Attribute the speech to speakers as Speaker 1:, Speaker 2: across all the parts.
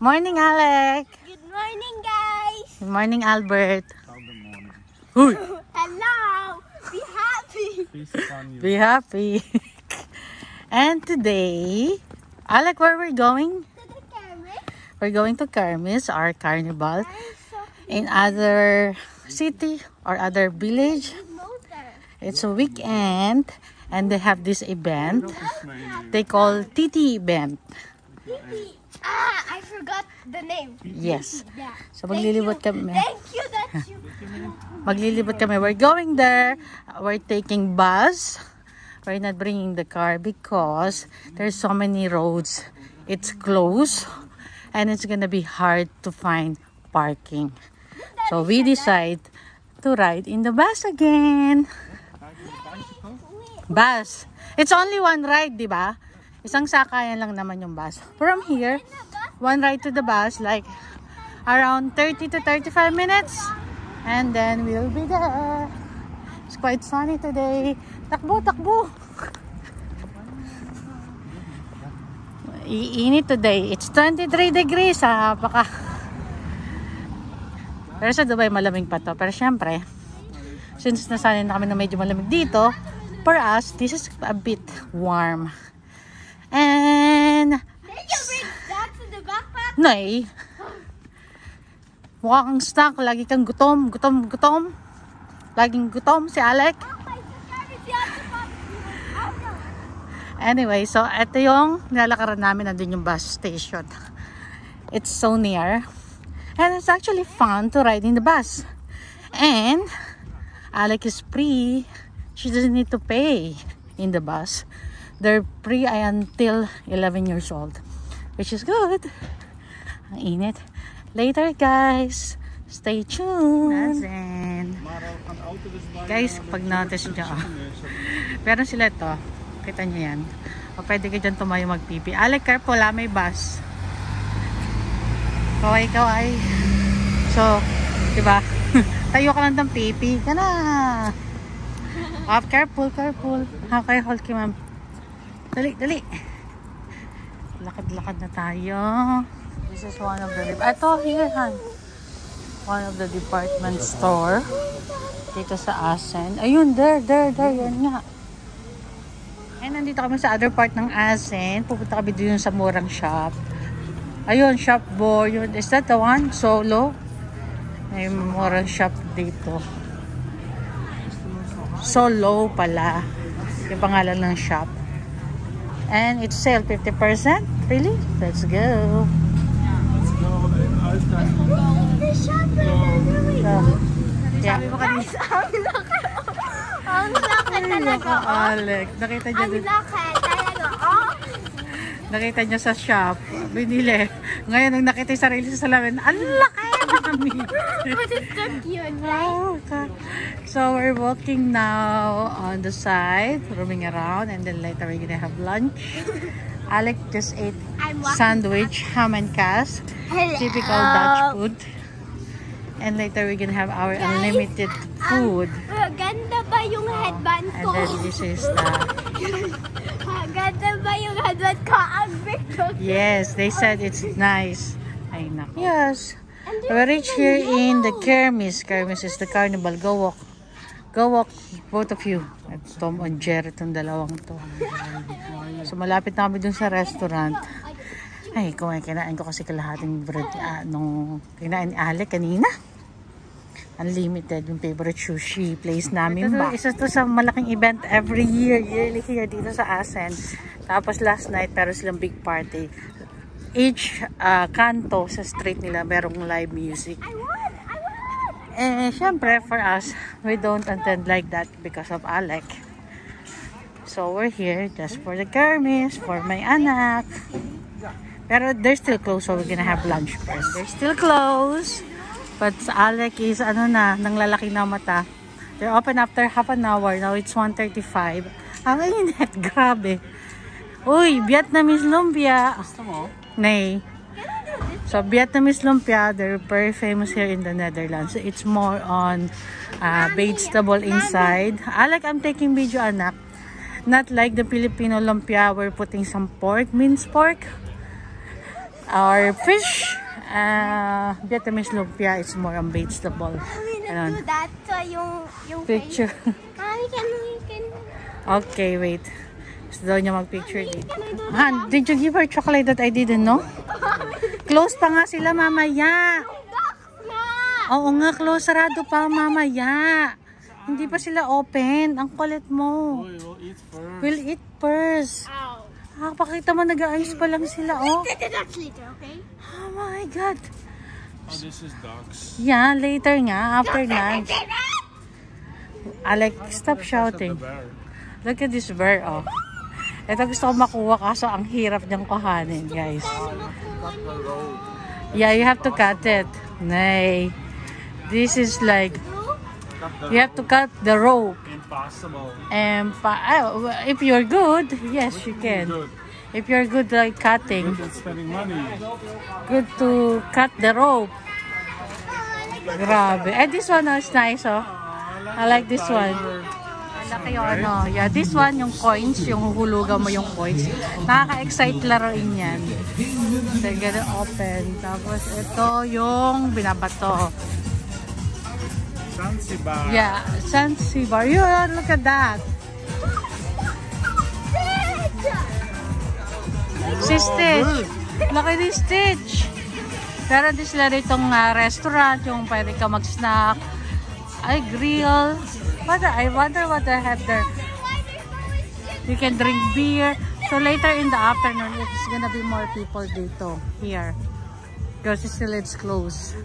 Speaker 1: Morning, Alec.
Speaker 2: Good morning, guys.
Speaker 1: Good morning, Albert.
Speaker 3: Good morning.
Speaker 1: Uy,
Speaker 2: Hello. Be happy.
Speaker 3: Peace upon you.
Speaker 1: be happy. And today, Alec, where we're going?
Speaker 2: To the camera.
Speaker 1: We're going to Kermis, our carnival,
Speaker 2: I'm so
Speaker 1: in other city or other village.
Speaker 2: motor.
Speaker 1: It's a weekend, and they have this event. They call TT event.
Speaker 2: I forgot the name.
Speaker 1: Yes.
Speaker 2: Yeah.
Speaker 1: So maglilibot kami.
Speaker 2: Thank you that you.
Speaker 1: Maglilibot kami. We're going there. We're taking bus. We're not bringing the car because there's so many roads. It's closed and it's gonna be hard to find parking. So we decide to ride in the bus again. Bus. It's only one ride, di ba? Isang sakayan lang naman yung bus. From here, one ride to the bus, like around 30 to 35 minutes. And then we'll be there. It's quite sunny today. Takbo, takbo. Iinit today. It's 23 degrees. Pero sa Dubai malamig pa to. Pero syempre, since nasanay na kami na medyo malamig dito, for us, this is a bit warm. And
Speaker 2: Did you bring that to the backpack?
Speaker 1: Nay, mukha kang snack. Lagi kang gutom. Laging gutom si Alec. Anyway, so ito yung nilalakaran namin. Nandun yung bus station. It's so near. And it's actually fun to ride in the bus. And Alec is free. She doesn't need to pay in the bus. They're free until 11 years old. Which is good. Ang init. Later, guys. Stay tuned. Guys, pag notice nyo, meron sila ito. Kita nyo yan. O pwede ka dyan tumayo magpipi. Alec, careful ha, may bus. Kaway. So, diba? Tayo ka lang ng pipi. Ka na. Careful. Okay, hold ki, ma'am. Dali. Lakad na tayo. This is one of the... Ito, here, han. One of the department store. Dito sa Asen. Ayun, there. Yan nga. And nandito kami sa other part ng Asen. Pupunta kami dito sa murang shop. Ayun, shop boy. Is that the one? Solo? May murang shop dito. Solo pala. Yung pangalan ng shop. And it's sale 50%. Really? Let's go. Yeah.
Speaker 2: Guys, ang laki talaga.
Speaker 1: Alec, nakita niya
Speaker 2: Ang laki talaga. Oh.
Speaker 1: Nakita niya sa shop. Binili. Ngayon, nung nakita yung sarili sa salamin, ang laki!
Speaker 2: But it's so cute, right?
Speaker 1: Okay. So, we're walking now on the side, roaming around, and then later we're gonna have lunch. Alec just ate sandwich, ham and cask, typical Dutch food. And later we're gonna have our unlimited food.
Speaker 2: Ganda ba yung headband
Speaker 1: And
Speaker 2: ko?
Speaker 1: then this is the...
Speaker 2: Ganda ba yung headband ko? Ang big ko.
Speaker 1: Yes, they said it's nice. Ay, nako. Yes. We reach here in the Kermis. Kermis is the carnival. Go walk, both of you. At Tom and Jerry, itong dalawang to. So, malapit na kami dun sa restaurant. Ay, kinain ko kasi kalahating bread nung kinain ni Alec kanina. Unlimited, yung favorite sushi place namin ba. Isa to sa malaking event every year. Yearly here dito sa Asen. Tapos last night, pero silang big party. Each kanto sa street nila merong live music. Syempre for us, we don't attend like that because of Alec. So we're here just for the Kermis, for my anak. Pero they're still closed, so we're gonna have lunch first. They're still closed, but Alec is nang lalaki na mata. They're open after half an hour. Now it's 1:35. Ang init, grabe. Uy, Vietnamese lumpia.
Speaker 3: Gusto mo?
Speaker 1: Nay. So, Vietnamese lumpia, they're very famous here in the Netherlands. It's more on vegetable inside. Alec, I'm taking video, anak. Not like the Filipino lumpia, we're putting some pork, minced pork. our fish. Vietnamese lumpia is more on vegetable.
Speaker 2: Mommy,
Speaker 1: Ayan.
Speaker 2: let's do that. So, yung
Speaker 1: Picture.
Speaker 2: face. Mommy, can
Speaker 1: Okay, wait. Gusto daw niya mag-picture dito.
Speaker 2: can we do that?
Speaker 1: Han, did you give her chocolate that I didn't know? Close pa nga sila mamaya. Oo nga, close. Sarado pa mamaya. Hindi pa sila open. Ang kulit mo.
Speaker 3: We'll eat first.
Speaker 1: We'll eat first.
Speaker 2: Ow.
Speaker 1: Pakita mo, nag-aayos pa lang sila, oh.
Speaker 2: Get the ducks later, okay?
Speaker 1: Oh my God.
Speaker 3: Oh, this is ducks.
Speaker 1: Yeah, later nga, after lunch. Alec, stop shouting.
Speaker 3: The bear.
Speaker 1: Look at this bear, oh. Ito gusto ko makuha kaso ang hirap niyang kuhanin, guys.
Speaker 3: Cut the road.
Speaker 1: Yeah, you have to cut it. Nay. This is like, you have to cut the rope.
Speaker 3: Impossible.
Speaker 1: And if you're good, yes, you can.
Speaker 3: Good.
Speaker 1: If you're good like cutting,
Speaker 3: Good at spending money.
Speaker 1: good to cut the rope. Grabe. And this one is nice, oh. I like this one. Laki yung ano. Yeah, this one, yung coins, yung hulugan mo yung coins. Nakaka-excite laruin yan. So, you get it open. Tapos, ito yung binabato.
Speaker 3: Zanzibar.
Speaker 1: Yeah, Zanzibar. Yeah, look at that. Si Stitch. Laki ni Stitch. Pero di sila ditong restaurant, yung pwede ka mag-snack. Ay, grill. I wonder what they have there. You can drink beer. So later in the afternoon, it's gonna be more people dito, here. Because still it's closed.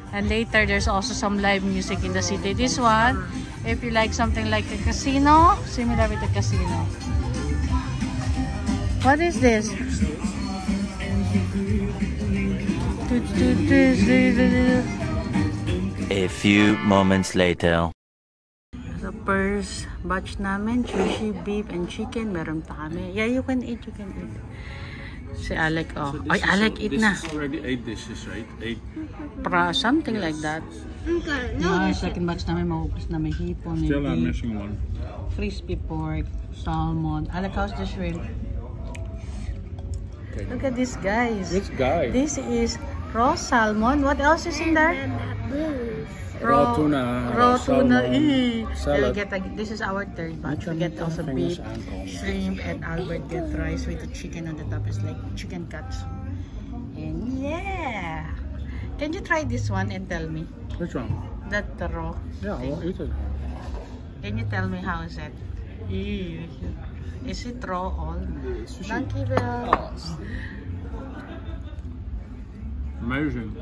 Speaker 1: And later, there's also some live music in the city. This one, if you like something like a casino, similar with the casino. What is this?
Speaker 4: A few moments later.
Speaker 1: The first batch namin, sushi, beef, and chicken. Meron pa kami. Yeah, you can eat, you can eat. Si Alec, oh. Ay, Alec, eat na.
Speaker 3: This is already 8 dishes, right? 8.
Speaker 1: Something like that.
Speaker 2: Okay,
Speaker 1: No, second batch namin, mahupos na may hipon, may
Speaker 3: Still, I'm
Speaker 1: beef,
Speaker 3: missing one.
Speaker 1: crispy pork, salmon. Alec, how's the shrimp?
Speaker 3: Okay.
Speaker 1: Look at this, guys.
Speaker 3: Which guy?
Speaker 1: This is raw salmon. What else is in there?
Speaker 3: Raw tuna,
Speaker 1: Raw tuna.
Speaker 3: salmon, salad.
Speaker 1: This is our third batch. We get also beef, shrimp, and Albert get rice with the chicken on the top. It's like chicken cuts. And yeah. Can you try this one and tell me?
Speaker 3: Which one?
Speaker 1: That the raw.
Speaker 3: Yeah, I'll eat it.
Speaker 1: Can you tell me how is it? Ew. Is it raw all?
Speaker 3: Sushi.
Speaker 1: Thank you, Bill.
Speaker 3: Amazing.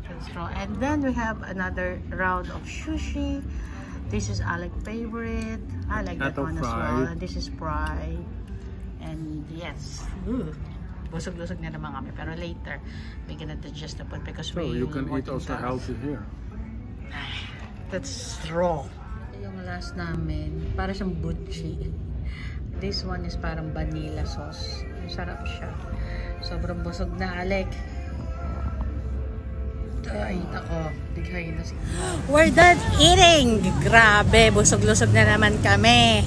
Speaker 1: That's raw. And then we have another round of sushi. This is Alec's favorite. I like that
Speaker 3: Ato
Speaker 1: one as
Speaker 3: fry.
Speaker 1: well. And this is fry. And yes. Ooh. Busog-lusog na naman kami. Pero later, we can adjust the food because
Speaker 3: So
Speaker 1: we
Speaker 3: you can eat
Speaker 1: working
Speaker 3: also
Speaker 1: cars.
Speaker 3: healthy here.
Speaker 1: That's raw. Yung last namin, para siyang butchi. This one is parang vanilla sauce. Sarap siya. Sobrang busog na, Alec. Ay, ako. Bighay na siya. We're done eating! Grabe, busog-lusog na naman kami.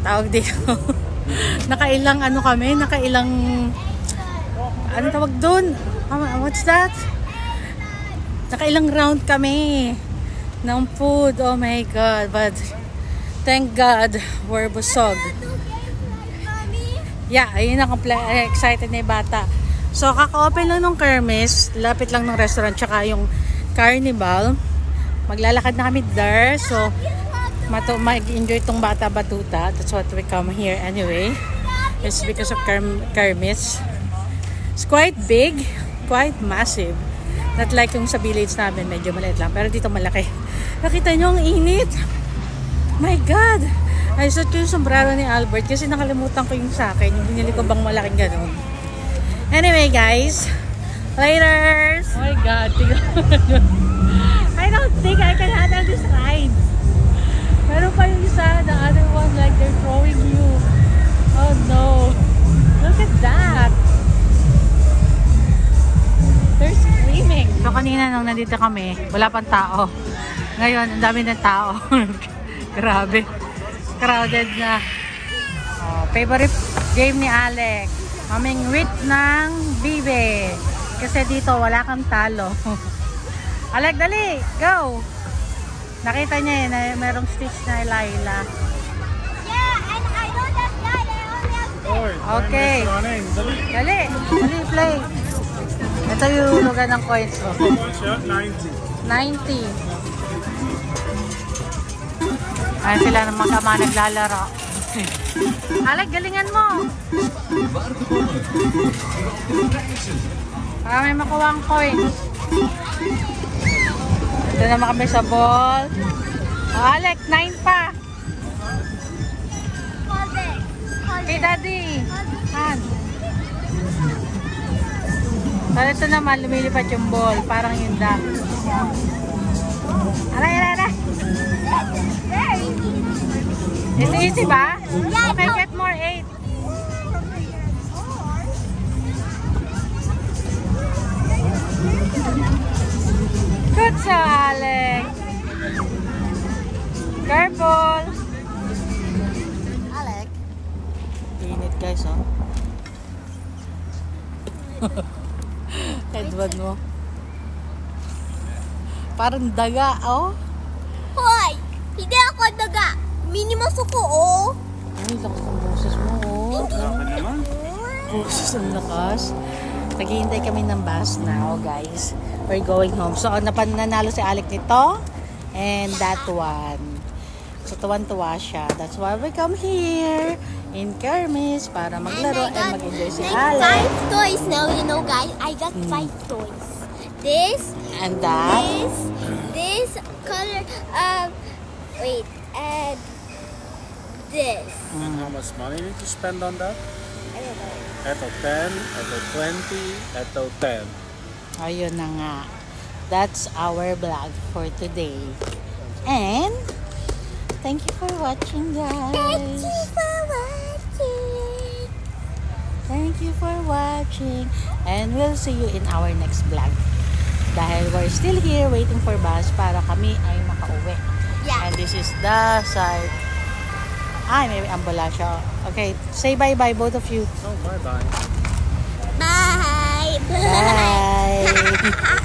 Speaker 1: Tawag dito. Nakailang ano kami? Nakailang... Ano tawag dun? What's that? Nakailang round kami ng food. Oh my God. But thank God, we're busog. Yeah, ayun na. Excited na yung bata. So, kaka-open lang ng Kermes. Lapit lang ng restaurant. Tsaka yung carnival. Maglalakad na kami there. So, mag-enjoy itong bata batuta. That's what we come here anyway. It's because of Kermes. It's quite big. Quite massive. Not like yung sa village namin, medyo maliit lang. Pero dito malaki. Nakita nyo ang init. My God! Ay, suot ko yung sombrero ni Albert kasi nakalimutan ko yung sa akin. Yung binili ko bang malaking ganun. Anyway, guys. Later! Oh my God. I don't think I can handle this ride. Meron pa yung isa, the other one, like they're throwing you. Oh no. Look at that. They're screaming. So kanina nung nandito kami, wala pang tao. Ngayon, ang dami ng tao. Grabe. Crowded na. Oh, favorite game ni Alex. Mamingwit ng bibe. Kasi dito wala kang talo. Alek, dali! Go! Nakita niya na merong stitch na Laila.
Speaker 2: Yeah, and I don't have that. I only have this.
Speaker 3: Oy,
Speaker 1: Okay.
Speaker 3: running. Dali.
Speaker 1: Dali! Dali, play! Ito yung lugar ng coins ko.
Speaker 3: How much? 90.
Speaker 1: 90. Ayan sila ng mga kama naglalaro. Alek, galingan mo! Para may makuha ang coins. Ito naman kami sa ball. Oh, Alek, 9 pa.
Speaker 2: Hold it. Hold
Speaker 1: Hey,
Speaker 2: it.
Speaker 1: Daddy. Han. Pero ito naman, lumilipad yung ball. Parang yung duck. Aray, aray, aray.
Speaker 2: Very easy.
Speaker 1: It's easy ba?
Speaker 2: Yeah,
Speaker 1: Okay,
Speaker 2: no.
Speaker 1: get more 8. Good job, Alec. Careful. Alec. Init guys, oh. Edward mo. Parang daga, oh.
Speaker 2: Hoy! Hindi ako daga. Minimum suko, oh.
Speaker 1: Ay, lakas ng boses mo, oh.
Speaker 3: Grabe naman.
Speaker 1: Boses ang lakas. Naghihintay kami ng bus now, guys. We're going home. So, nanalo si Alec nito. And that one. So, tuwan-tuwa siya. That's why we come here in Kermis para maglaro and mag-enjoy si
Speaker 2: like
Speaker 1: Alec.
Speaker 2: 5 toys now, you know, guys. I got 5 toys. This,
Speaker 1: And that.
Speaker 2: this color, wait, and this.
Speaker 3: And how much money need to spend on that?
Speaker 2: I don't know.
Speaker 3: Eto 10, eto 20, eto 10.
Speaker 1: Ayun na nga. That's our vlog for today. And, thank you for watching, guys.
Speaker 2: Thank you for watching.
Speaker 1: Thank you for watching. And we'll see you in our next vlog. Dahil we're still here waiting for bus para kami ay makauwi.
Speaker 2: Yeah.
Speaker 1: And this is the side. Ay, may ambulansya. Okay, say bye-bye both of you.
Speaker 3: Oh, bye-bye.
Speaker 2: Bye.
Speaker 1: Bye.